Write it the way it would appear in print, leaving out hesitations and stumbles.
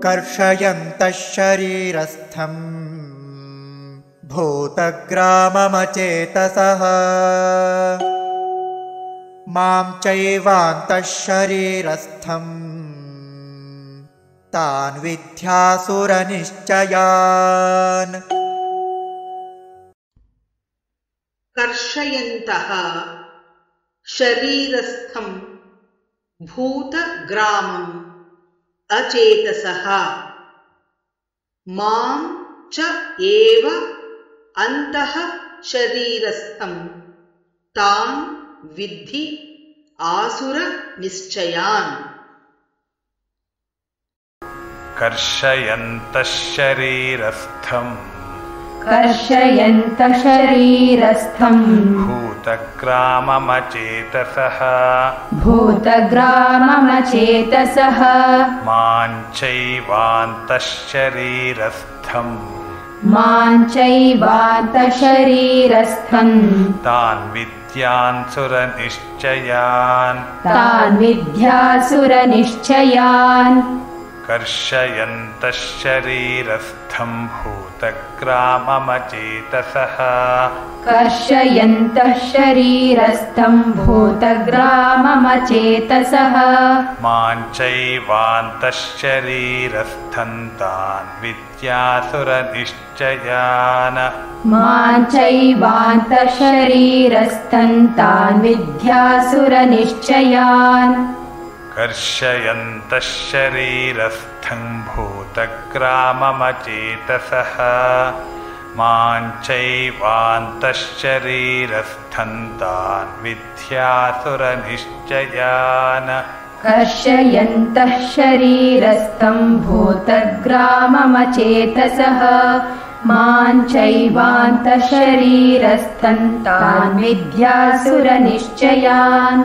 कर्षयन्तः शरीरस्थं भूतग्राममचेतसः मां चैवान्तः शरीरस्थं तान् विद्यासुरनिश्चयान्। कर्षयन्तः शरीरस्थं भूतग्रामम् अचेतसः मां च एव अन्तः शरीरस्थं तान् विद्धि आसुरनिश्चयान्। कर्षयन्तः शरीरस्थं भूतग्राममचेतसः मां चैवान्तः शरीरस्थं तान् विद्यासुरनिश्चयान्। कर्षयन्तः शरीरस्थं भूतग्राममचेतसः मां चैवान्तः शरीरस्थं तान् विद्यासुरनिश्चयान्। कर्षयन्तः शरीरस्थं भूतग्राममचेतसः मां चैवान्तः शरीरस्थं तान् विद्यासुरनिश्चयान्। कर्षयन्तः शरीरस्थं भूतग्राममचेतसः मां चैवान्तः शरीरस्थं तान् विद्यासुरनिश्चयान्।